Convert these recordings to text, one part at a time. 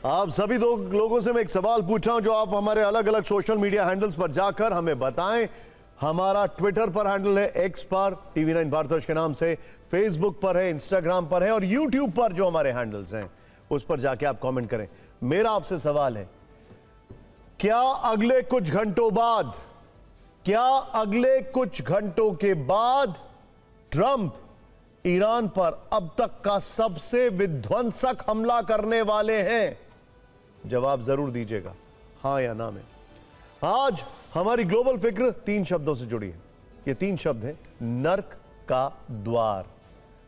आप सभी दो लोगों से मैं एक सवाल पूछ रहा हूं जो आप हमारे अलग अलग सोशल मीडिया हैंडल्स पर जाकर हमें बताएं। हमारा ट्विटर पर हैंडल है एक्स पर TV9 भारतवर्ष के नाम से, फेसबुक पर है, इंस्टाग्राम पर है और यूट्यूब पर जो हमारे हैंडल्स हैं उस पर जाके आप कमेंट करें। मेरा आपसे सवाल है, क्या अगले कुछ घंटों के बाद ट्रंप ईरान पर अब तक का सबसे विध्वंसक हमला करने वाले हैं? जवाब जरूर दीजिएगा, हां या ना में। आज हमारी ग्लोबल फिक्र 3 शब्दों से जुड़ी है। ये 3 शब्द हैं नर्क का द्वार।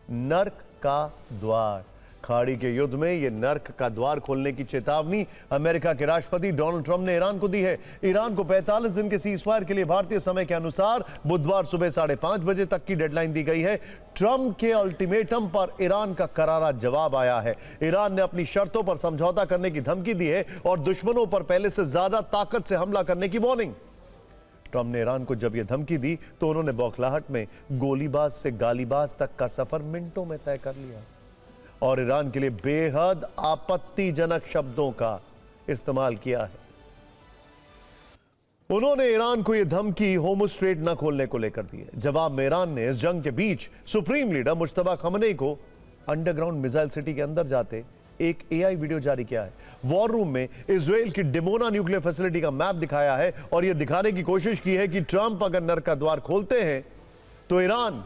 नर्क का द्वार। खाड़ी के युद्ध में यह नर्क का द्वार खोलने की चेतावनी अमेरिका के राष्ट्रपति डोनाल्ड ट्रंप ने ईरान को दी है। ईरान को 45 दिन के सीजफायर के लिए भारतीय समय के अनुसार बुधवार सुबह 5:30 बजे तक की डेडलाइन दी गई है। ट्रंप के अल्टीमेटम पर ईरान का करारा जवाब आया है। ईरान ने अपनी शर्तों पर समझौता करने की धमकी दी है और दुश्मनों पर पहले से ज्यादा ताकत से हमला करने की वार्निंग। ट्रंप ने ईरान को जब यह धमकी दी तो उन्होंने बौखलाहट में गोलीबाज से गालीबाज तक का सफर मिनटों में तय कर लिया और ईरान के लिए बेहद आपत्तिजनक शब्दों का इस्तेमाल किया है। उन्होंने ईरान को यह धमकी होर्मुज़ स्ट्रेट न खोलने को लेकर दी है। जवाब में ईरान ने इस जंग के बीच सुप्रीम लीडर मुश्तबा खमनेई को अंडरग्राउंड मिसाइल सिटी के अंदर जाते एक AI वीडियो जारी किया है। वॉर रूम में इजराइल की डिमोना न्यूक्लियर फैसिलिटी का मैप दिखाया है और यह दिखाने की कोशिश की है कि ट्रंप अगर नर्क का द्वार खोलते हैं तो ईरान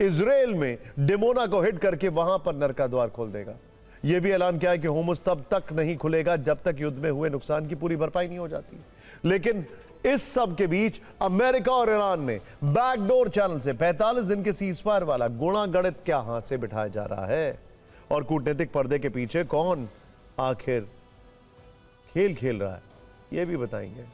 इजराइल में डिमोना को हिट करके वहां पर नर्क का द्वार खोल देगा। यह भी ऐलान किया है कि होर्मुज़ तब तक नहीं खुलेगा जब तक युद्ध में हुए नुकसान की पूरी भरपाई नहीं हो जाती। लेकिन इस सब के बीच अमेरिका और ईरान में बैकडोर चैनल से 45 दिन के सीजफायर वाला गुणा गणित क्या हाथ से बिठाया जा रहा है और कूटनीतिक पर्दे के पीछे कौन आखिर खेल खेल रहा है, यह भी बताएंगे।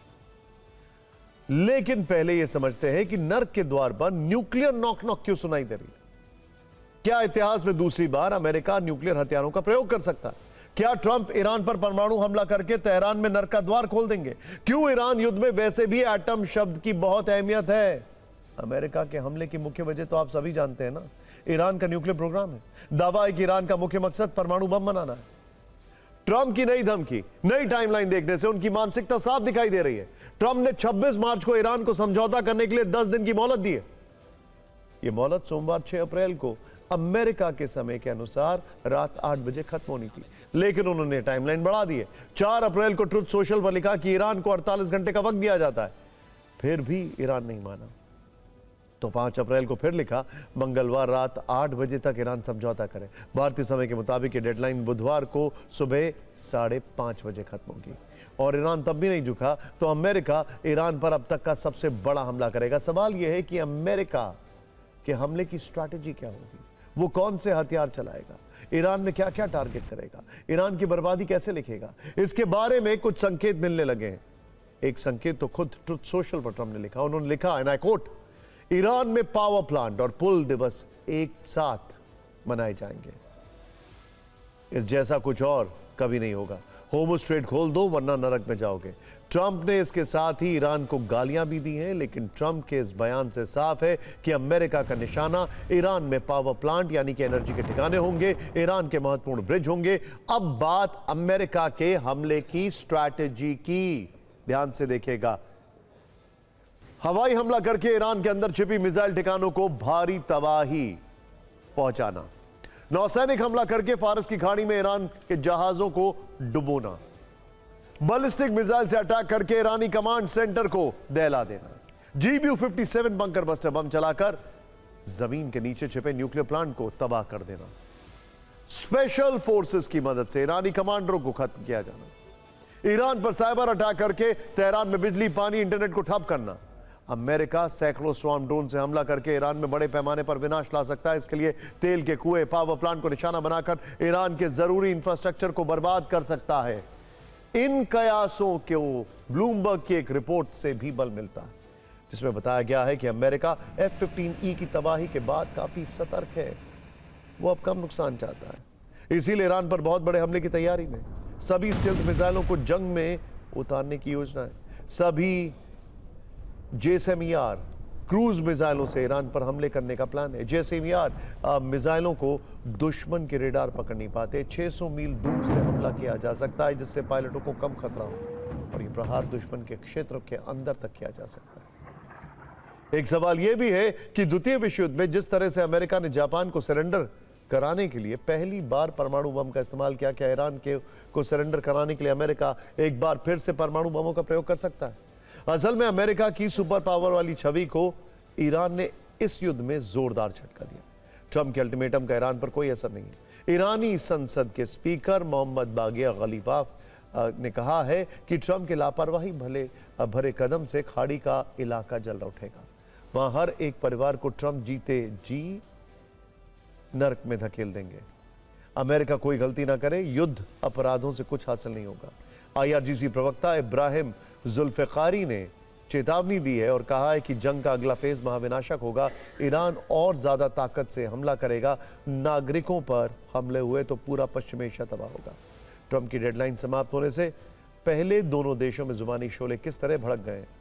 लेकिन पहले यह समझते हैं कि नर्क के द्वार पर न्यूक्लियर नॉक नॉक क्यों सुनाई दे रही है। क्या इतिहास में दूसरी बार अमेरिका न्यूक्लियर हथियारों का प्रयोग कर सकता है? क्या ट्रंप ईरान पर परमाणु हमला करके तेहरान में नर्क का द्वार खोल देंगे? क्यों ईरान युद्ध में वैसे भी एटम शब्द की बहुत अहमियत है? अमेरिका के हमले की मुख्य वजह तो आप सभी जानते हैं ना, ईरान का न्यूक्लियर प्रोग्राम है। दावा है कि ईरान का मुख्य मकसद परमाणु बम बनाना है। ट्रंप की नई धमकी, नई टाइमलाइन देखने से उनकी मानसिकता साफ दिखाई दे रही है। ट्रंप ने 26 मार्च को ईरान को समझौता करने के लिए 10 दिन की मोहलत दी है। यह मोहलत सोमवार 6 अप्रैल को अमेरिका के समय के अनुसार रात 8 बजे खत्म होनी थी, लेकिन उन्होंने टाइमलाइन बढ़ा दी है। 4 अप्रैल को ट्रुथ सोशल पर लिखा कि ईरान को 48 घंटे का वक्त दिया जाता है, फिर भी ईरान नहीं माना। तो 5 अप्रैल को फिर लिखा मंगलवार रात 8 बजे तक ईरान समझौता करे। भारतीय समय के मुताबिक ये डेडलाइन बुधवार को सुबह 5:30 बजे खत्म होगी और ईरान तब भी नहीं झुका तो अमेरिका ईरान पर अब तक का सबसे बड़ा हमला करेगा। सवाल यह है कि अमेरिका के हमले की स्ट्रैटेजी क्या होगी, वो कौन से हथियार चलाएगा, ईरान में क्या क्या टारगेट करेगा, ईरान की बर्बादी कैसे लिखेगा, इसके बारे में कुछ संकेत मिलने लगे हैं। एक संकेत तो खुद ट्रुथ सोशल पर ट्रंप ने लिखा। उन्होंने लिखा, एंड आई कोट, ईरान में पावर प्लांट और पुल दिवस एक साथ मनाए जाएंगे। इस जैसा कुछ और कभी नहीं होगा। होर्मुज़ स्ट्रेट खोल दो वरना नरक में जाओगे। ट्रंप ने इसके साथ ही ईरान को गालियां भी दी हैं, लेकिन ट्रंप के इस बयान से साफ है कि अमेरिका का निशाना ईरान में पावर प्लांट यानी कि एनर्जी के ठिकाने होंगे, ईरान के महत्वपूर्ण ब्रिज होंगे। अब बात अमेरिका के हमले की स्ट्रैटेजी की, ध्यान से देखिएगा। हवाई हमला करके ईरान के अंदर छिपी मिसाइल ठिकानों को भारी तबाही पहुंचाना, नौसैनिक हमला करके फारस की खाड़ी में ईरान के जहाजों को डुबोना, बैलिस्टिक मिसाइल से अटैक करके ईरानी कमांड सेंटर को दहला देना, GBU-57 बंकर बस्टर बम चलाकर जमीन के नीचे छिपे न्यूक्लियर प्लांट को तबाह कर देना, स्पेशल फोर्सेस की मदद से ईरानी कमांडरों को खत्म किया जाना, ईरान पर साइबर अटैक करके तेहरान में बिजली, पानी, इंटरनेट को ठप करना। अमेरिका सैकड़ों स्वार्म ड्रोन से हमला करके ईरान में बड़े पैमाने पर विनाश ला सकता है। इसके लिए तेल के कुएं, पावर प्लांट को निशाना बनाकर ईरान के जरूरी इंफ्रास्ट्रक्चर को बर्बाद कर सकता है। इन कयासों को ब्लूमबर्ग की एक रिपोर्ट से भी बल मिलता है, जिसमें बताया गया है कि अमेरिका F-15E की तबाही के बाद काफी सतर्क है। वो अब कम नुकसान चाहता है, इसीलिए ईरान पर बहुत बड़े हमले की तैयारी में। सभी स्टेल्थ मिसाइलों को जंग में उतारने की योजना है। सभी JSMER क्रूज मिसाइलों से ईरान पर हमले करने का प्लान है। जैसे ही यार मिसाइलों को दुश्मन के रेडार पकड़ नहीं पाते, 600 मील दूर से हमला किया जा सकता है, जिससे पायलटों को कम खतरा हो और ये प्रहार दुश्मन के क्षेत्र के अंदर तक किया जा सकता है। एक सवाल यह भी है कि द्वितीय विश्व युद्ध में जिस तरह से अमेरिका ने जापान को सरेंडर कराने के लिए पहली बार परमाणु बम का इस्तेमाल किया, क्या ईरान को सरेंडर कराने के लिए अमेरिका एक बार फिर से परमाणु बमों का प्रयोग कर सकता है? असल में अमेरिका की सुपर पावर वाली छवि को ईरान ने इस युद्ध में जोरदार झटका दिया। ट्रंप के अल्टीमेटम का ईरान पर कोई असर नहीं है। ईरानी संसद के स्पीकर मोहम्मद बागिया गलीफाफ ने कहा है कि ट्रंप के लापरवाही भरे कदम से खाड़ी का इलाका जल उठेगा। वहां हर एक परिवार को ट्रंप जीते जी नर्क में धकेल देंगे। अमेरिका कोई गलती ना करे, युद्ध अपराधों से कुछ हासिल नहीं होगा। IRGC प्रवक्ता इब्राहिम जुल्फिकारी ने चेतावनी दी है और कहा है कि जंग का अगला फेज महाविनाशक होगा। ईरान और ज्यादा ताकत से हमला करेगा, नागरिकों पर हमले हुए तो पूरा पश्चिम एशिया तबाह होगा। ट्रंप की डेडलाइन समाप्त होने से पहले दोनों देशों में जुबानी शोले किस तरह भड़क गए।